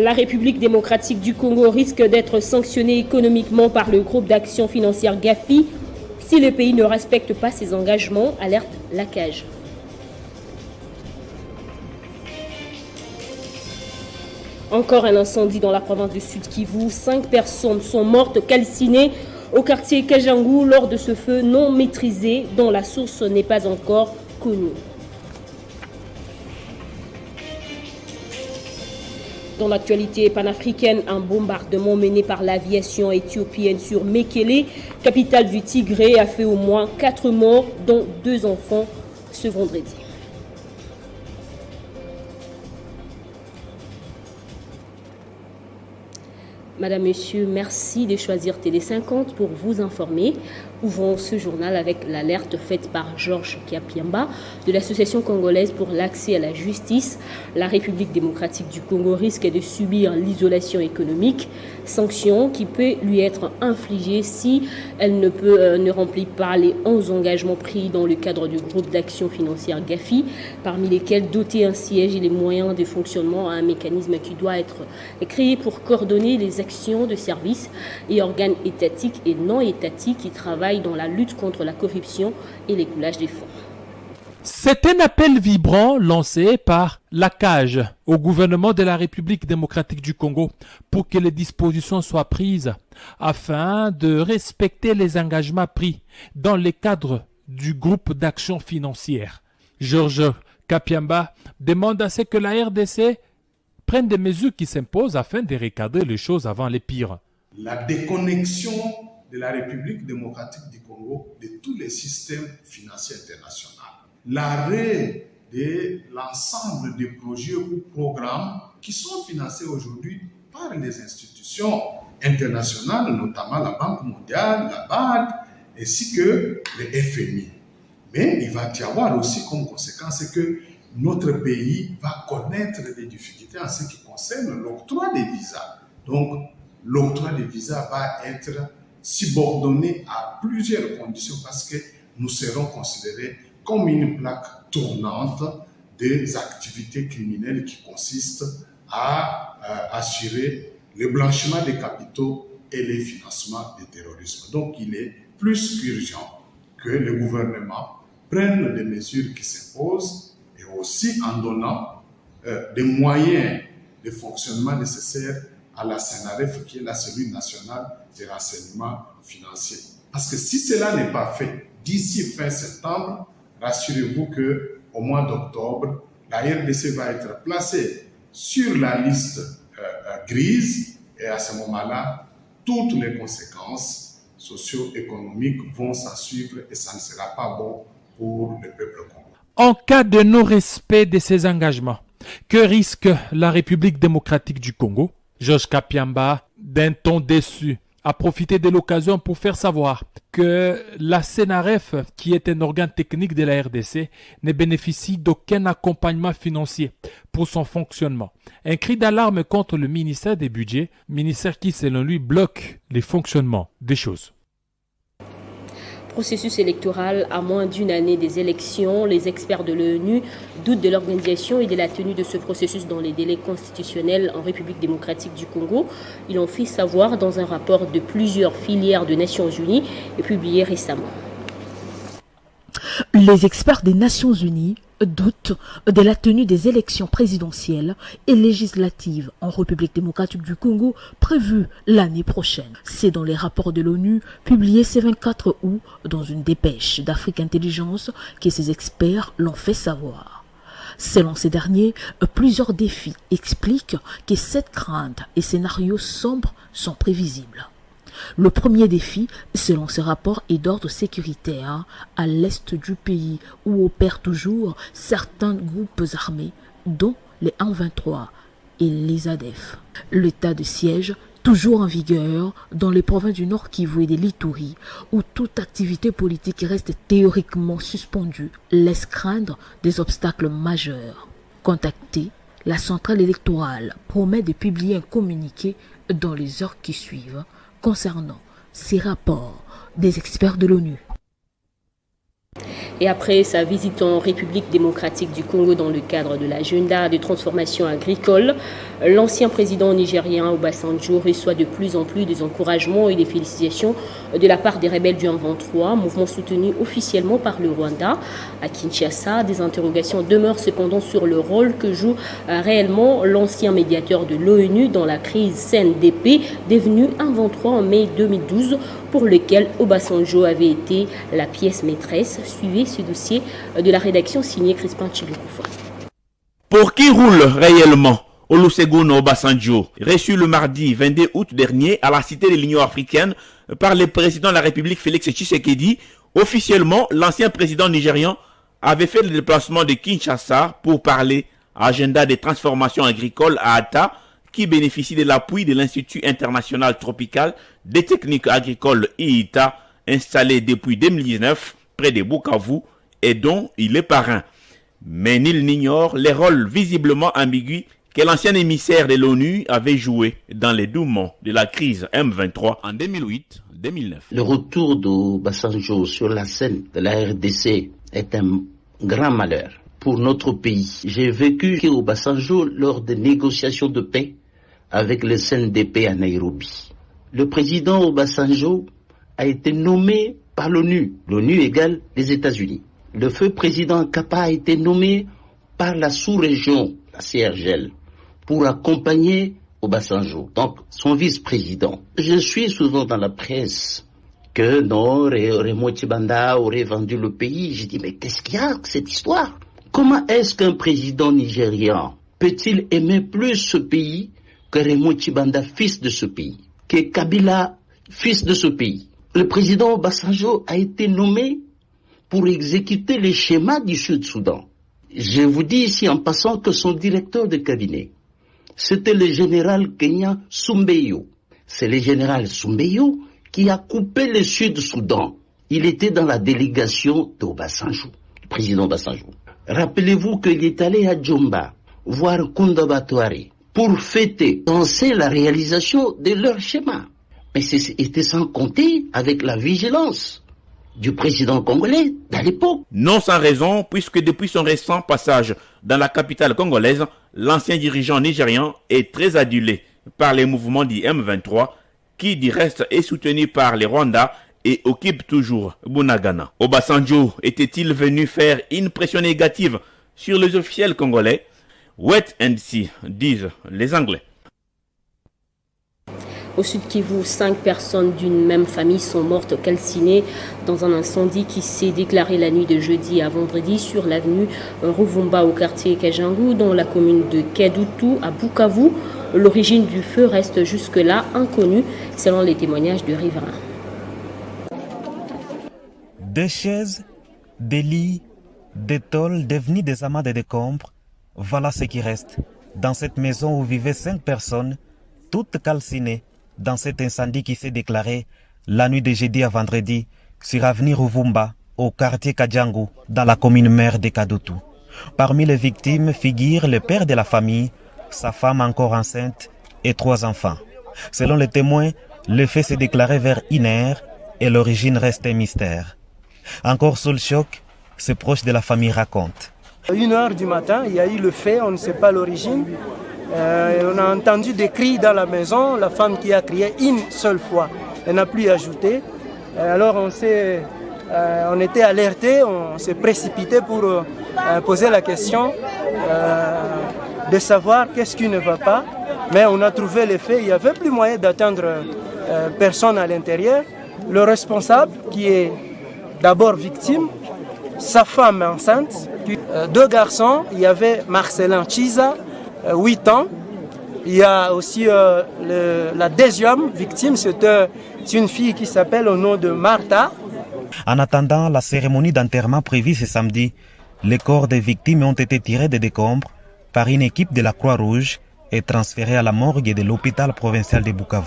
La République démocratique du Congo risque d'être sanctionnée économiquement par le groupe d'action financière GAFI si le pays ne respecte pas ses engagements, alerte la CAGE. Encore un incendie dans la province du Sud Kivu. 5 personnes sont mortes calcinées au quartier Kajangu lors de ce feu non maîtrisé dont la source n'est pas encore connue. Dans l'actualité panafricaine, un bombardement mené par l'aviation éthiopienne sur Mekele, capitale du Tigré, a fait au moins 4 morts, dont 2 enfants, ce vendredi. Madame, Monsieur, merci de choisir Télé 50 pour vous informer. Ouvrons ce journal avec l'alerte faite par Georges Kapiamba de l'Association congolaise pour l'accès à la justice. La République démocratique du Congo risque de subir l'isolation économique, sanction qui peut lui être infligée si elle ne remplit pas les 11 engagements pris dans le cadre du groupe d'action financière GAFI, parmi lesquels doter un siège et les moyens de fonctionnement à un mécanisme qui doit être créé pour coordonner les actions de services et organes étatiques et non étatiques qui travaillent dans la lutte contre la corruption et l'écoulage des fonds. C'est un appel vibrant lancé par la CAGE au gouvernement de la République démocratique du Congo pour que les dispositions soient prises afin de respecter les engagements pris dans le cadre du groupe d'action financière. Georges Kapiamba demande à ce que la RDC prenne des mesures qui s'imposent afin de recadrer les choses avant les pires. La déconnexion de la République démocratique du Congo de tous les systèmes financiers internationaux. L'arrêt de l'ensemble des projets ou programmes qui sont financés aujourd'hui par les institutions internationales, notamment la Banque mondiale, la BAD, ainsi que le FMI. Mais il va y avoir aussi comme conséquence que notre pays va connaître des difficultés en ce qui concerne l'octroi des visas. Donc, l'octroi des visas va être subordonné à plusieurs conditions parce que nous serons considérés comme une plaque tournante des activités criminelles qui consistent à assurer le blanchiment des capitaux et le financement du terrorisme. Donc, il est plus qu'urgent que le gouvernement prenne des mesures qui s'imposent et aussi en donnant des moyens de fonctionnement nécessaires à la CNRF, qui est la cellule nationale des renseignements financiers. Parce que si cela n'est pas fait d'ici fin septembre, rassurez-vous qu'au mois d'octobre, la RDC va être placée sur la liste grise et à ce moment-là, toutes les conséquences socio-économiques vont s'en suivre et ça ne sera pas bon pour le peuple congolais. En cas de non-respect de ces engagements, que risque la République démocratique du Congo? Georges Kapiamba, d'un ton déçu, a profité de l'occasion pour faire savoir que la CNRF, qui est un organe technique de la RDC, ne bénéficie d'aucun accompagnement financier pour son fonctionnement. Un cri d'alarme contre le ministère des Budgets, ministère qui, selon lui, bloque les fonctionnements des choses. Processus électoral à moins d'une année des élections, les experts de l'ONU doutent de l'organisation et de la tenue de ce processus dans les délais constitutionnels en République démocratique du Congo. Ils l'ont fait savoir dans un rapport de plusieurs filières des Nations Unies et publié récemment. Les experts des Nations Unies doutent de la tenue des élections présidentielles et législatives en République démocratique du Congo prévues l'année prochaine. C'est dans les rapports de l'ONU publiés ce 24 août dans une dépêche d'Afrique Intelligence que ces experts l'ont fait savoir. Selon ces derniers, plusieurs défis expliquent que cette crainte et scénarios sombres sont prévisibles. Le premier défi, selon ce rapport, est d'ordre sécuritaire à l'est du pays où opèrent toujours certains groupes armés, dont les M23 et les ADF. L'état de siège, toujours en vigueur dans les provinces du Nord Kivu et de l'Ituri, où toute activité politique reste théoriquement suspendue, laisse craindre des obstacles majeurs. Contactée, la centrale électorale promet de publier un communiqué dans les heures qui suivent concernant ces rapports des experts de l'ONU. Et après sa visite en République démocratique du Congo dans le cadre de l'agenda de transformation agricole, l'ancien président nigérien Obasanjo reçoit de plus en plus des encouragements et des félicitations de la part des rebelles du M23, mouvement soutenu officiellement par le Rwanda. À Kinshasa, des interrogations demeurent cependant sur le rôle que joue réellement l'ancien médiateur de l'ONU dans la crise CNDP, devenue M23 en mai 2012, pour lequel Obasanjo avait été la pièce maîtresse. Suivez ce dossier de la rédaction signée Crispin Chibekoufa. Pour qui roule réellement Olusegun Obasanjo, reçu le mardi 22 août dernier à la Cité de l'Union africaine par le président de la République Félix Tshisekedi, officiellement l'ancien président nigérian avait fait le déplacement de Kinshasa pour parler à l'agenda des transformations agricoles à Atta, qui bénéficie de l'appui de l'Institut international tropical des techniques agricoles IITA, installé depuis 2019 près de Bukavu et dont il est parrain. Mais nul n'ignore les rôles visiblement ambigus que l'ancien émissaire de l'ONU avait joué dans les dénouements de la crise M23 en 2008-2009. Le retour d'Obasanjo sur la scène de la RDC est un grand malheur pour notre pays. J'ai vécu Obasanjo lors des négociations de paix avec le CNDP à Nairobi. Le président Obasanjo a été nommé par l'ONU. L'ONU égale les États-Unis. Le feu président Kappa a été nommé par la sous-région, la CRGL, pour accompagner Obasanjo, donc son vice-président. Je suis souvent dans la presse que non, Raymond Tchibanda aurait vendu le pays. J'ai dit, mais qu'est-ce qu'il y a cette histoire? Comment est-ce qu'un président nigérian peut-il aimer plus ce pays que Raymond Tchibanda, fils de ce pays, que Kabila, fils de ce pays? Le président Obasanjo a été nommé pour exécuter les schémas du Sud-Soudan. Je vous dis ici en passant que son directeur de cabinet, c'était le général kenyan Sumbeyo. C'est le général Sumbeyo qui a coupé le Sud-Soudan. Il était dans la délégation d'Obasanjo, le président Obasanjo. Rappelez-vous qu'il est allé à Djomba voir Kunda Batouari pour fêter, danser la réalisation de leur schéma. Mais c'était sans compter avec la vigilance du président congolais à l'époque. Non sans raison, puisque depuis son récent passage dans la capitale congolaise, l'ancien dirigeant nigérian est très adulé par les mouvements du M23, qui du reste est soutenu par les Rwandais et occupe toujours Bunagana. Obasanjo était-il venu faire une pression négative sur les officiels congolais? Wait and see, disent les Anglais. Au Sud Kivu, 5 personnes d'une même famille sont mortes calcinées dans un incendie qui s'est déclaré la nuit de jeudi à vendredi sur l'avenue Ruvumba au quartier Kajangu dans la commune de Kadutu à Bukavu. L'origine du feu reste jusque-là inconnue selon les témoignages de riverains. Des chaises, des lits, des tôles devenues des amas de décombres, voilà ce qui reste dans cette maison où vivaient 5 personnes, toutes calcinées, dans cet incendie qui s'est déclaré la nuit de jeudi à vendredi sur avenue Ruvumba au quartier Kajangu dans la commune mère de Kadutu. Parmi les victimes figure le père de la famille, sa femme encore enceinte et 3 enfants. Selon les témoins, le fait s'est déclaré vers 1h et l'origine reste un mystère. Encore sous le choc, ses proches de la famille racontent. À 1h du matin, il y a eu le fait, on ne sait pas l'origine. On a entendu des cris dans la maison, la femme qui a crié une seule fois, elle n'a plus ajouté. Alors on était alertés, on s'est précipité pour poser la question de savoir qu'est-ce qui ne va pas. Mais on a trouvé les faits, il n'y avait plus moyen d'atteindre personne à l'intérieur. Le responsable qui est d'abord victime, sa femme enceinte, puis 2 garçons, il y avait Marcelin Chiza, 8 ans. Il y a aussi la deuxième victime, c'est une fille qui s'appelle au nom de Martha. En attendant la cérémonie d'enterrement prévue ce samedi, les corps des victimes ont été tirés des décombres par une équipe de la Croix-Rouge et transférés à la morgue de l'hôpital provincial de Bukavu.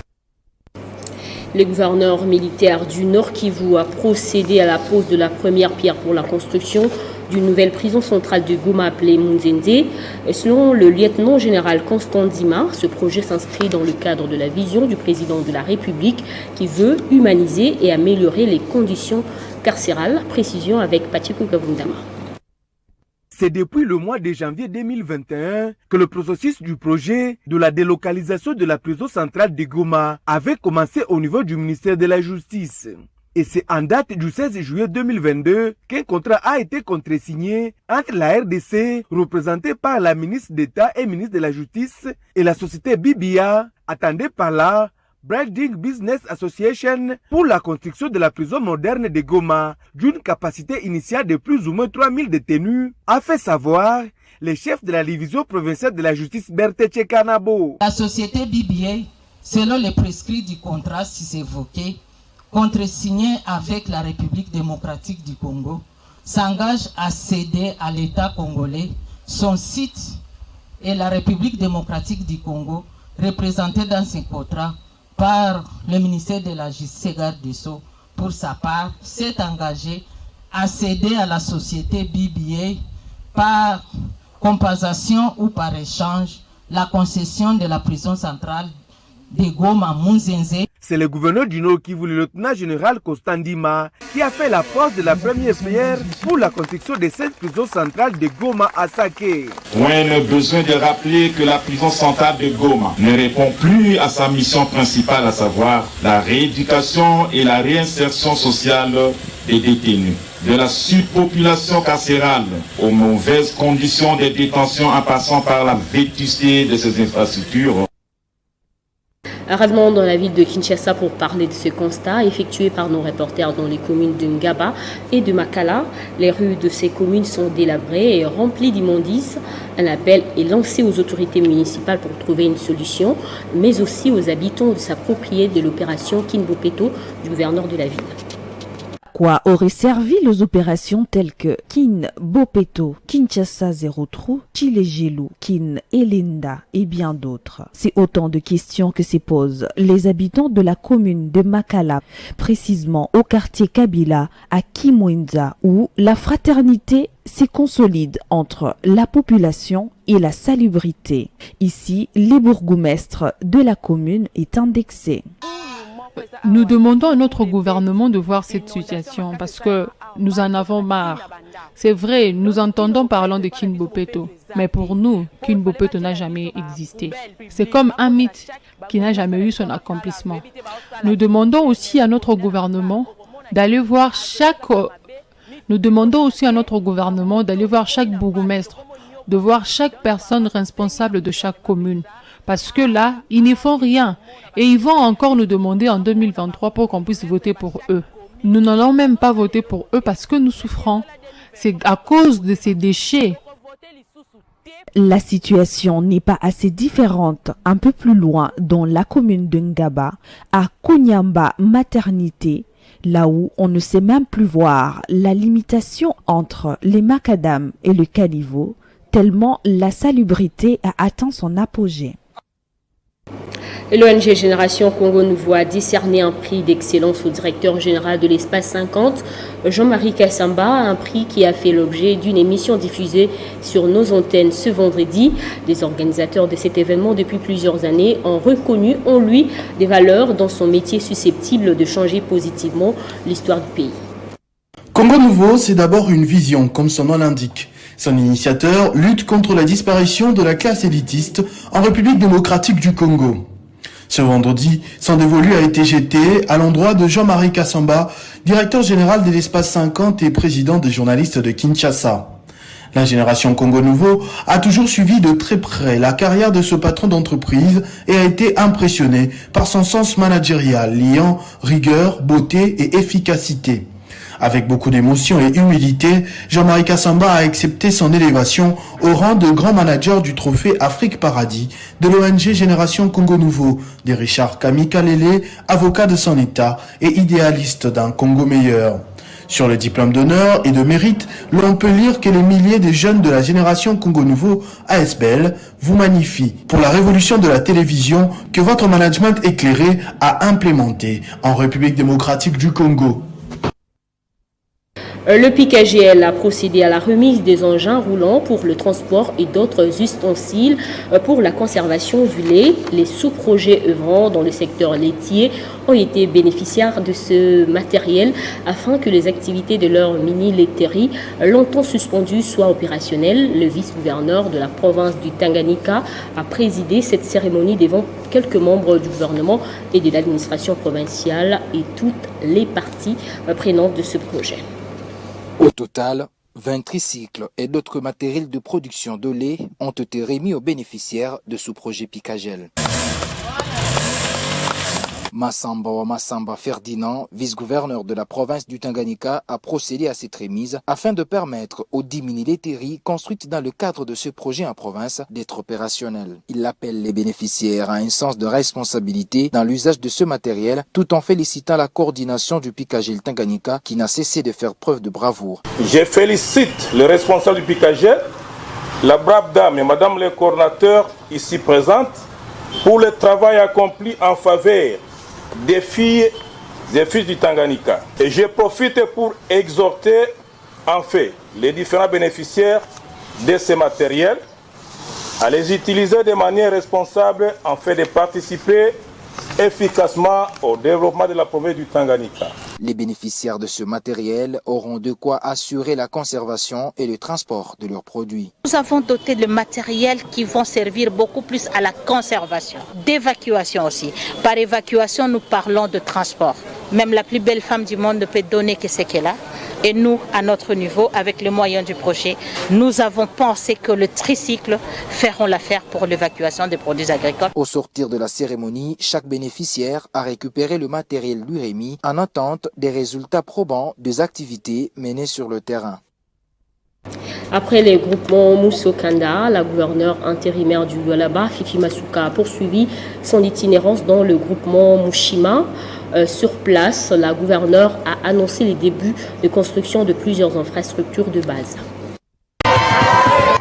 Le gouverneur militaire du Nord Kivu a procédé à la pose de la première pierre pour la construction d'une nouvelle prison centrale de Goma appelée Munzende. Selon le lieutenant-général Constant Dima, ce projet s'inscrit dans le cadre de la vision du président de la République qui veut humaniser et améliorer les conditions carcérale. Précision avec Pachikou Kavundama. C'est depuis le mois de janvier 2021 que le processus du projet de la délocalisation de la prison centrale de Goma avait commencé au niveau du ministère de la Justice. Et c'est en date du 16 juillet 2022 qu'un contrat a été contresigné entre la RDC, représentée par la ministre d'État et ministre de la Justice, et la société BBA, attendue par la Branding Business Association, pour la construction de la prison moderne de Goma, d'une capacité initiale de plus ou moins 3000 détenus, a fait savoir le chef de la division provinciale de la justice Berthe Tchekanabo. La société BBA, selon les prescrits du contrat si évoqué, contresigné avec la République démocratique du Congo, s'engage à céder à l'État congolais son site et la République démocratique du Congo, représentée dans ce contrat par le ministère de la Justice garde des Sceaux, pour sa part, s'est engagé à céder à la société BBA par compensation ou par échange la concession de la prison centrale de Goma Munzenze. C'est le gouverneur du Nord Kivu, le lieutenant général Constant Ndima, qui a fait la pose de la première pierre pour la construction de cette prison centrale de Goma à Sake. Point le besoin de rappeler que la prison centrale de Goma ne répond plus à sa mission principale, à savoir la rééducation et la réinsertion sociale des détenus. De la surpopulation carcérale aux mauvaises conditions de détention en passant par la vétusté de ces infrastructures. Rarement dans la ville de Kinshasa pour parler de ce constat effectué par nos reporters dans les communes de Ngaba et de Makala. Les rues de ces communes sont délabrées et remplies d'immondices. Un appel est lancé aux autorités municipales pour trouver une solution, mais aussi aux habitants de s'approprier de l'opération Kinbopeto du gouverneur de la ville. Quoi auraient servi les opérations telles que Kin Bopeto, Kinshasa Zéro Trou, Chilejelu, Kin Elinda et bien d'autres? C'est autant de questions que se posent les habitants de la commune de Makala, précisément au quartier Kabila, à Kimwenza, où la fraternité se consolide entre la population et la salubrité. Ici, le bourgmestre de la commune est indexé. Nous demandons à notre gouvernement de voir cette situation parce que nous en avons marre. C'est vrai, nous entendons parler de Kinbopeto, mais pour nous, Kinbopeto n'a jamais existé. C'est comme un mythe qui n'a jamais eu son accomplissement. Nous demandons aussi à notre gouvernement d'aller voir chaque bourgmestre, de voir chaque personne responsable de chaque commune. Parce que là, ils ne font rien. Et ils vont encore nous demander en 2023 pour qu'on puisse voter pour eux. Nous n'allons même pas voter pour eux parce que nous souffrons. C'est à cause de ces déchets. La situation n'est pas assez différente un peu plus loin dans la commune de Ngaba, à Kunyamba Maternité, là où on ne sait même plus voir la limitation entre les macadam et le caniveau, tellement la salubrité a atteint son apogée. L'ONG Génération Congo Nouveau a décerné un prix d'excellence au directeur général de l'Espace 50, Jean-Marie Kassamba, un prix qui a fait l'objet d'une émission diffusée sur nos antennes ce vendredi. Les organisateurs de cet événement depuis plusieurs années ont reconnu en lui des valeurs dans son métier susceptibles de changer positivement l'histoire du pays. Congo Nouveau, c'est d'abord une vision, comme son nom l'indique. Son initiateur lutte contre la disparition de la classe élitiste en République démocratique du Congo. Ce vendredi, son dévolu a été jeté à l'endroit de Jean-Marie Kassamba, directeur général de l'Espace 50 et président des journalistes de Kinshasa. La génération Congo Nouveau a toujours suivi de très près la carrière de ce patron d'entreprise et a été impressionné par son sens managérial liant rigueur, beauté et efficacité. Avec beaucoup d'émotion et humilité, Jean-Marie Kassamba a accepté son élévation au rang de grand manager du trophée Afrique Paradis de l'ONG Génération Congo Nouveau, de Richard Kamikalele, avocat de son État et idéaliste d'un Congo meilleur. Sur le diplôme d'honneur et de mérite, l'on peut lire que les milliers de jeunes de la Génération Congo Nouveau, ASBL, vous magnifient pour la révolution de la télévision que votre management éclairé a implémenté en République démocratique du Congo. Le PKGL a procédé à la remise des engins roulants pour le transport et d'autres ustensiles pour la conservation du lait. Les sous-projets œuvrant dans le secteur laitier ont été bénéficiaires de ce matériel afin que les activités de leur mini-laiterie, longtemps suspendues, soient opérationnelles. Le vice-gouverneur de la province du Tanganyika a présidé cette cérémonie devant quelques membres du gouvernement et de l'administration provinciale et toutes les parties prenantes de ce projet. Au total, 20 tricycles et d'autres matériels de production de lait ont été remis aux bénéficiaires de ce projet PKGL. Massamba Ferdinand, vice-gouverneur de la province du Tanganyika, a procédé à cette remise afin de permettre aux 10 mini-laiteries construites dans le cadre de ce projet en province d'être opérationnelles. Il appelle les bénéficiaires à un sens de responsabilité dans l'usage de ce matériel, tout en félicitant la coordination du PKGL Tanganyika qui n'a cessé de faire preuve de bravoure. Je félicite le responsable du PKGL, la brave dame et madame le coordinateur ici présentes pour le travail accompli en faveur des filles et fils du Tanganyika. Et je profite pour exhorter en fait les différents bénéficiaires de ces matériels à les utiliser de manière responsable en fait de participer efficacement au développement de la province du Tanganyika. Les bénéficiaires de ce matériel auront de quoi assurer la conservation et le transport de leurs produits. Nous avons doté de matériel qui vont servir beaucoup plus à la conservation, d'évacuation aussi. Par évacuation, nous parlons de transport. Même la plus belle femme du monde ne peut donner que ce qu'elle a. Et nous, à notre niveau, avec les moyens du projet, nous avons pensé que le tricycle feront l'affaire pour l'évacuation des produits agricoles. Au sortir de la cérémonie, chaque bénéficiaire a récupéré le matériel lui remis en attente des résultats probants des activités menées sur le terrain. Après les groupements Mousso-Kanda, la gouverneure intérimaire du Lualaba, Fifi Masuka, a poursuivi son itinérance dans le groupement Mushima. Sur place, la gouverneure a annoncé les débuts de construction de plusieurs infrastructures de base.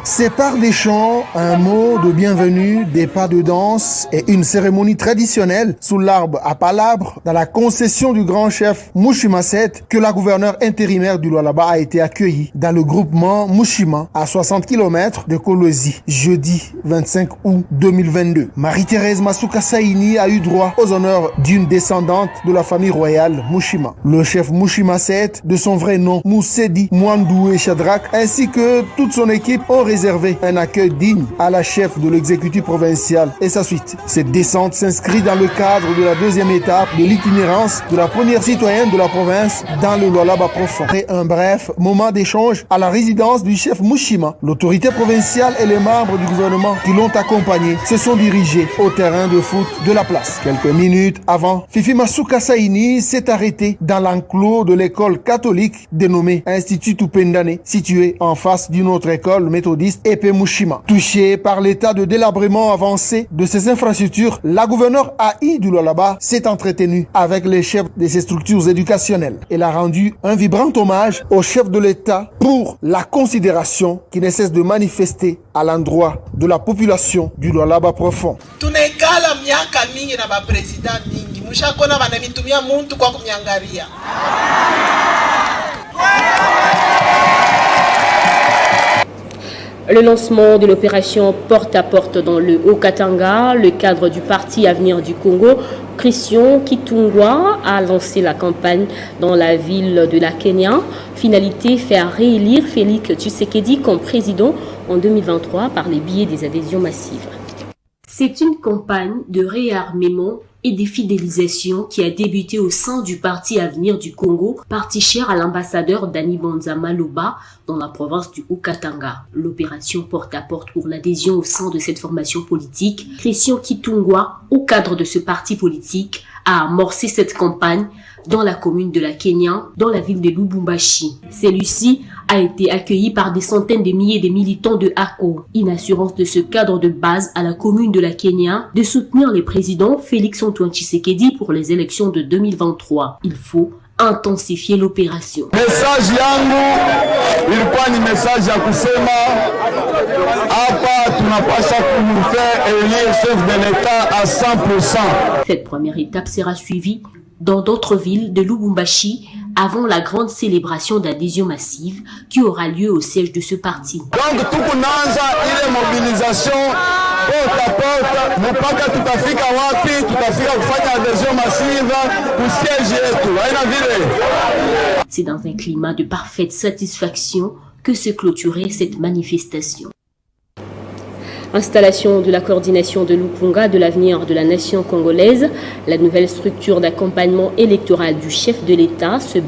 C'est par des chants, un mot de bienvenue, des pas de danse et une cérémonie traditionnelle sous l'arbre à palabres dans la concession du grand chef Mushima 7 que la gouverneure intérimaire du Lualaba a été accueillie dans le groupement Mushima à 60 km de Kolwezi, jeudi 25 août 2022. Marie-Thérèse Masuka Saini a eu droit aux honneurs d'une descendante de la famille royale Mushima. Le chef Mushima 7, de son vrai nom Moussedi Mwandoué Shadrach, ainsi que toute son équipe ont réservé un accueil digne à la chef de l'exécutif provincial et sa suite. Cette descente s'inscrit dans le cadre de la deuxième étape de l'itinérance de la première citoyenne de la province dans le Lualaba profond. Après un bref moment d'échange à la résidence du chef Mushima, l'autorité provinciale et les membres du gouvernement qui l'ont accompagné se sont dirigés au terrain de foot de la place. Quelques minutes avant, Fifi Masuka Saini s'est arrêté dans l'enclos de l'école catholique dénommée Institut Tupendane, située en face d'une autre école méthodiste Epé Mushima. Touchée par l'état de délabrement avancé de ces infrastructures, la gouverneure AI du Lualaba s'est entretenue avec les chefs de ces structures éducationnelles. Elle a rendu un vibrant hommage au chef de l'État pour la considération qui ne cesse de manifester à l'endroit de la population du Lualaba profond. Tunekala miaka mingi na bapresident mingi mushakona banamitumia muntu kwa kumyangaria. Le lancement de l'opération porte-à-porte dans le Haut-Katanga, le cadre du Parti Avenir du Congo, Christian Kitungwa a lancé la campagne dans la ville de la Kenya. Finalité, faire réélire Félix Tshisekedi comme président en 2023 par les biais des adhésions massives. C'est une campagne de réarmement et de fidélisation qui a débuté au sein du Parti Avenir du Congo, parti cher à l'ambassadeur Dani Banza Maloba dans la province du Haut-Katanga. L'opération porte-à-porte pour l'adhésion au sein de cette formation politique, Christian Kitungwa, au cadre de ce parti politique, a amorcé cette campagne dans la commune de la Kenya, dans la ville de Lubumbashi. Celui-ci a été accueilli par des centaines de milliers de militants de ACO. Une assurance de ce cadre de base à la commune de la Kenya de soutenir le président Félix Antoine Tshisekedi pour les élections de 2023. Il faut intensifier l'opération. Message yangu ilikuwa ni message ya kusema hapa tunapaswa kumfanya élire chef de l'État à 100%. Cette première étape sera suivie dans d'autres villes de Lubumbashi avant la grande célébration d'adhésion massive qui aura lieu au siège de ce parti. Donc, tukunanza ile mobilisation porte à porte, mpaka tutafika wapi, tutafika kufanya adhésion massive au siège yetu. Haina vile. C'est dans un climat de parfaite satisfaction que se clôturait cette manifestation. Installation de la coordination de Lukunga de l'avenir de la nation congolaise, la nouvelle structure d'accompagnement électoral du chef de l'État se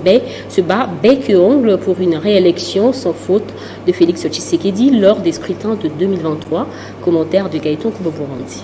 bat bec et ongle pour une réélection sans faute de Félix Tshisekedi lors des scrutins de 2023. Commentaire de Gaëtan Koubourandi.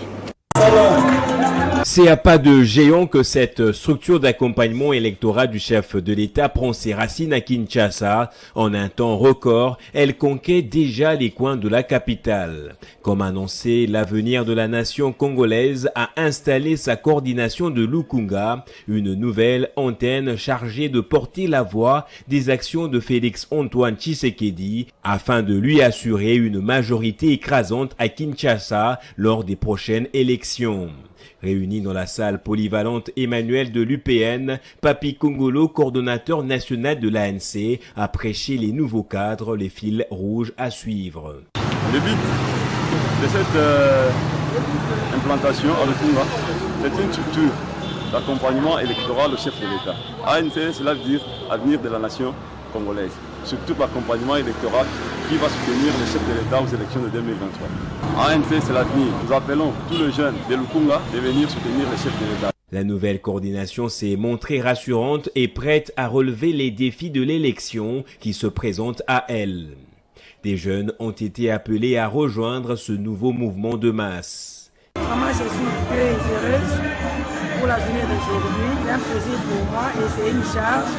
C'est à pas de géant que cette structure d'accompagnement électoral du chef de l'État prend ses racines à Kinshasa. En un temps record, elle conquiert déjà les coins de la capitale. Comme annoncé, l'avenir de la nation congolaise a installé sa coordination de Lukunga, une nouvelle antenne chargée de porter la voix des actions de Félix Antoine Tshisekedi afin de lui assurer une majorité écrasante à Kinshasa lors des prochaines élections. Réunis dans la salle polyvalente Emmanuel de l'UPN, Papi Kongolo, coordonnateur national de l'ANC, a prêché les nouveaux cadres, les fils rouges à suivre. Le but de cette implantation à Lukunga, c'est une structure d'accompagnement électoral au chef de l'État. ANC, cela veut dire avenir de la nation congolaise. Surtout l'accompagnement électoral qui va soutenir le chef de l'État aux élections de 2023. ANC, c'est l'avenir. Nous appelons tous les jeunes de Lukunga de venir soutenir le chef de l'État. La nouvelle coordination s'est montrée rassurante et prête à relever les défis de l'élection qui se présentent à elle. Des jeunes ont été appelés à rejoindre ce nouveau mouvement de masse. Vraiment, je suis très heureuse pour la journée d'aujourd'hui. C'est un plaisir pour moi et c'est une charge.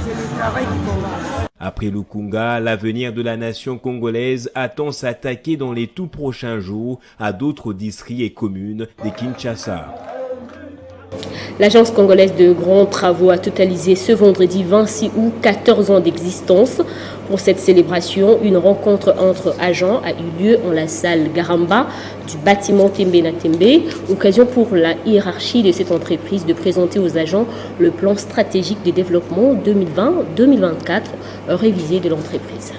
C'est le travail qui commence. Après Lukunga, l'avenir de la nation congolaise attend s'attaquer dans les tout prochains jours à d'autres districts et communes de Kinshasa. L'agence congolaise de grands travaux a totalisé ce vendredi 26 août 14 ans d'existence. Pour cette célébration, une rencontre entre agents a eu lieu en la salle Garamba du bâtiment Tembe na Tembe, occasion pour la hiérarchie de cette entreprise de présenter aux agents le plan stratégique de développement 2020-2024 révisé de l'entreprise.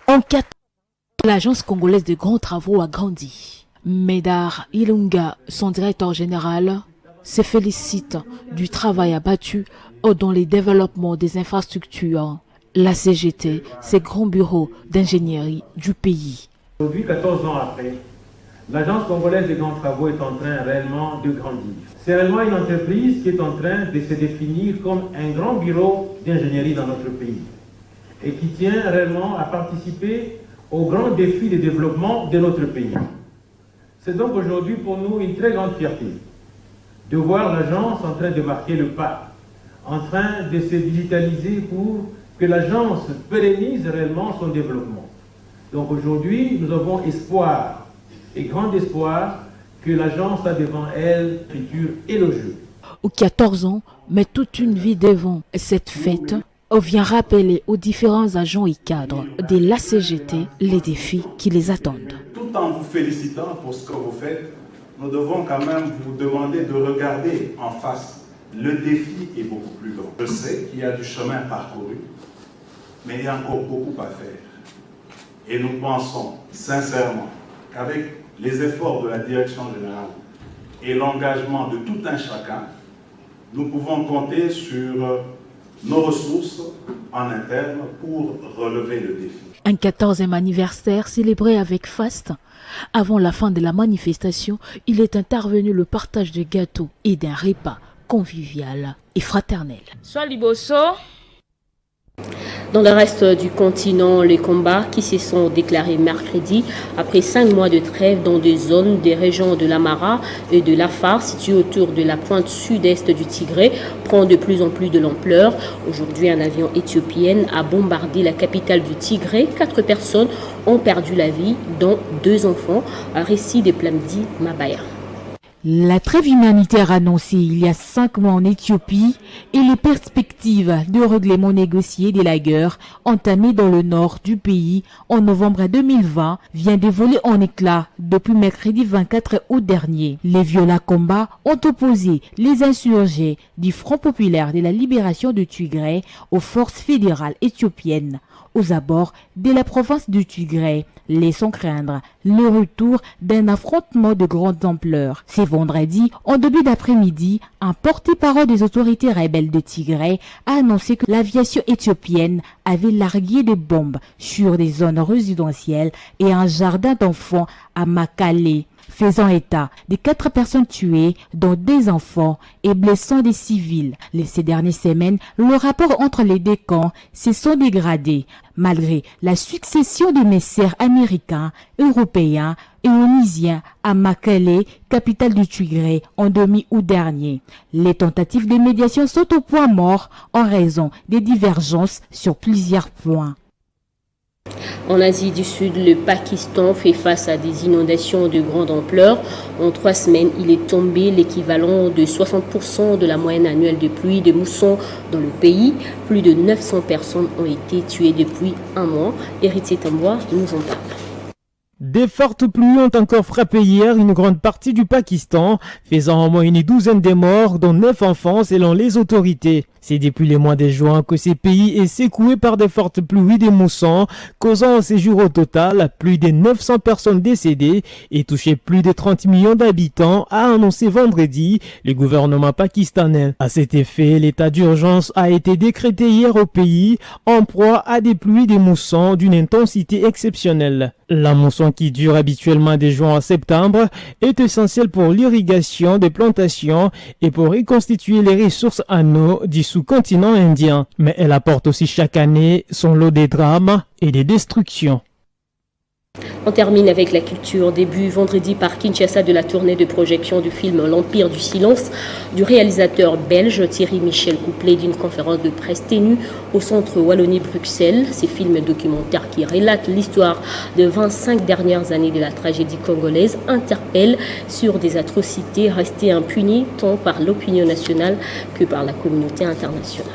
En 4 ans, l'agence congolaise de grands travaux a grandi. Médard Ilunga, son directeur général, se félicite du travail abattu dans les développements des infrastructures. La CGT, ses grands bureaux d'ingénierie du pays. Aujourd'hui, 14 ans après, l'agence congolaise des grands travaux est en train réellement de grandir. C'est réellement une entreprise qui est en train de se définir comme un grand bureau d'ingénierie dans notre pays et qui tient réellement à participer aux grands défis de développement de notre pays. C'est donc aujourd'hui pour nous une très grande fierté de voir l'agence en train de marquer le pas, en train de se digitaliser pour que l'agence pérennise réellement son développement. Donc aujourd'hui, nous avons espoir, et grand espoir, que l'agence a devant elle un futur élogieux. Aux 14 ans, mais toute une vie devant cette fête, vient rappeler aux différents agents et cadres de la CGT les défis qui les attendent. Tout en vous félicitant pour ce que vous faites, nous devons quand même vous demander de regarder en face. Le défi est beaucoup plus grand. Je sais qu'il y a du chemin parcouru, mais il y a encore beaucoup à faire. Et nous pensons sincèrement qu'avec les efforts de la direction générale et l'engagement de tout un chacun, nous pouvons compter sur nos ressources en interne pour relever le défi. Un 14e anniversaire célébré avec faste. Avant la fin de la manifestation, il est intervenu le partage de gâteaux et d'un repas convivial et fraternel. Soit Liboso. Dans le reste du continent, les combats qui se sont déclarés mercredi après 5 mois de trêve dans des zones des régions de l'Amara et de l'Afar situées autour de la pointe sud-est du Tigré prend de plus en plus de l'ampleur. Aujourd'hui, un avion éthiopien a bombardé la capitale du Tigré. 4 personnes ont perdu la vie, dont 2 enfants. Un récit de Plamdi Mabaya. La trêve humanitaire annoncée il y a 5 mois en Éthiopie et les perspectives de règlement négocié des lagueurs entamées dans le nord du pays en novembre 2020 vient de voler en éclats depuis mercredi 24 août dernier. Les violents combats ont opposé les insurgés du Front populaire de la libération de Tigray aux forces fédérales éthiopiennes aux abords de la province du Tigray, laissant craindre le retour d'un affrontement de grande ampleur. C'est vendredi, en début d'après-midi, un porte-parole des autorités rebelles de Tigray a annoncé que l'aviation éthiopienne avait largué des bombes sur des zones résidentielles et un jardin d'enfants à Makale, faisant état de 4 personnes tuées, dont des enfants, et blessant des civils. Ces dernières semaines, le rapport entre les deux camps se sont dégradés, malgré la succession de messages américains, européens et onisiens à Makale, capitale du Tigray, en demi-août dernier. Les tentatives de médiation sont au point mort en raison des divergences sur plusieurs points. En Asie du Sud, le Pakistan fait face à des inondations de grande ampleur. En 3 semaines, il est tombé l'équivalent de 60% de la moyenne annuelle de pluie de mousson dans le pays. Plus de 900 personnes ont été tuées depuis un mois. Héritier Tambour nous en parle. Des fortes pluies ont encore frappé hier une grande partie du Pakistan, faisant au moins une douzaine de morts, dont 9 enfants selon les autorités. C'est depuis le mois de juin que ce pays est secoué par de fortes pluies de mousson, causant au séjour au total plus de 900 personnes décédées et touché plus de 30 millions d'habitants, a annoncé vendredi le gouvernement pakistanais. À cet effet, l'état d'urgence a été décrété hier au pays, en proie à des pluies de mousson d'une intensité exceptionnelle. La mousson, qui dure habituellement de juin à septembre, est essentielle pour l'irrigation des plantations et pour reconstituer les ressources en eau du sous-continent indien. Mais elle apporte aussi chaque année son lot de drames et de destructions. On termine avec la culture. Début vendredi par Kinshasa de la tournée de projection du film L'Empire du silence du réalisateur belge Thierry Michel, couplé d'une conférence de presse tenue au centre Wallonie-Bruxelles. Ces films documentaires qui relatent l'histoire de 25 dernières années de la tragédie congolaise interpellent sur des atrocités restées impunies tant par l'opinion nationale que par la communauté internationale.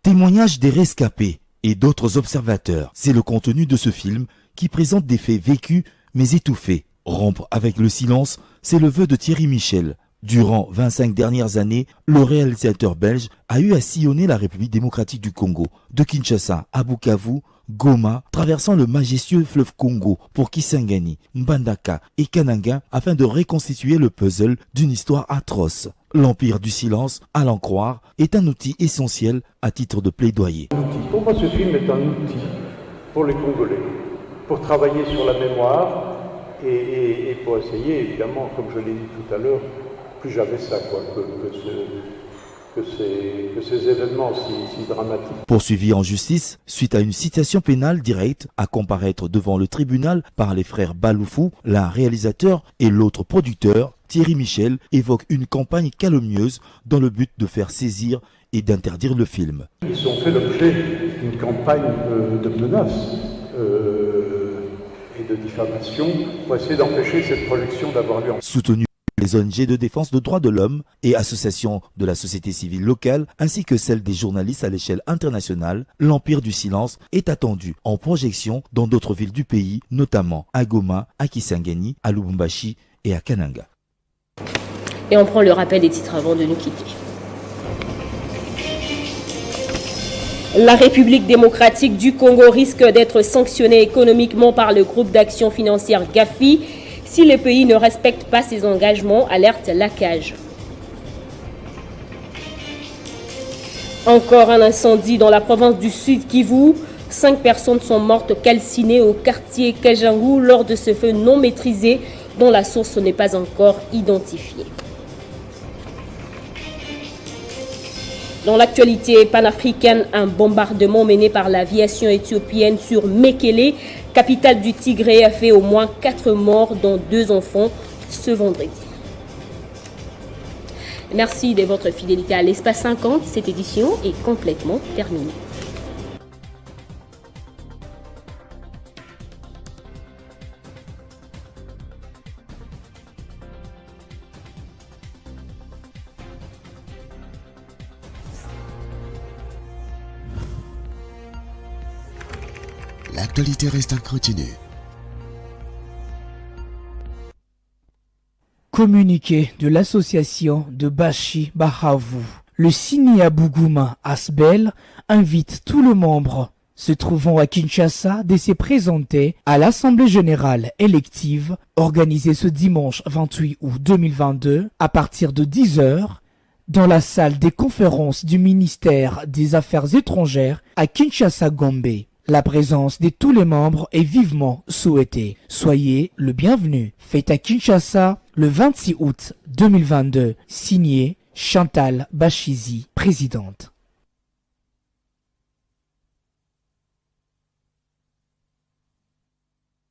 Témoignages des rescapés et d'autres observateurs, c'est le contenu de ce film qui présente des faits vécus mais étouffés. Rompre avec le silence, c'est le vœu de Thierry Michel. Durant 25 dernières années, le réalisateur belge a eu à sillonner la République démocratique du Congo, de Kinshasa à Bukavu, Goma, traversant le majestueux fleuve Congo pour Kisangani, Mbandaka et Kananga afin de reconstituer le puzzle d'une histoire atroce. L'Empire du silence, à l'en croire, est un outil essentiel à titre de plaidoyer. Pour moi, ce film est un outil pour les Congolais, pour travailler sur la mémoire et pour essayer, évidemment, comme je l'ai dit tout à l'heure, plus jamais ça, quoi, que ces événements si dramatiques. Poursuivi en justice, suite à une citation pénale directe à comparaître devant le tribunal par les frères Baloufou, l'un réalisateur et l'autre producteur, Thierry Michel évoque une campagne calomnieuse dans le but de faire saisir et d'interdire le film. Ils ont fait l'objet d'une campagne de menaces et de diffamation pour essayer d'empêcher cette projection d'avoir lieu. Soutenu les ONG de défense des droits de l'homme et associations de la société civile locale, ainsi que celles des journalistes à l'échelle internationale, l'Empire du silence est attendu en projection dans d'autres villes du pays, notamment à Goma, à Kisangani, à Lubumbashi et à Kananga. Et on prend le rappel des titres avant de nous quitter. La République démocratique du Congo risque d'être sanctionnée économiquement par le groupe d'action financière GAFI si le pays ne respecte pas ses engagements, alerte la CAGE. Encore un incendie dans la province du Sud Kivu. 5 personnes sont mortes calcinées au quartier Kajangu lors de ce feu non maîtrisé dont la source n'est pas encore identifiée. Dans l'actualité panafricaine, un bombardement mené par l'aviation éthiopienne sur Mekele, capitale du Tigray, a fait au moins 4 morts, dont 2 enfants, ce vendredi. Merci de votre fidélité à l'Espace 50. Cette édition est complètement terminée. l'actualité reste en continu. Communiqué de l'association de Bashi Bahavou. Le Sinia Bougouma Asbel invite tous les membres se trouvant à Kinshasa de se présenter à l'Assemblée générale élective organisée ce dimanche 28 août 2022 à partir de 10h dans la salle des conférences du ministère des Affaires étrangères à Kinshasa-Gombe. La présence de tous les membres est vivement souhaitée. Soyez le bienvenu. Fête à Kinshasa le 26 août 2022. Signé Chantal Bachizi, présidente.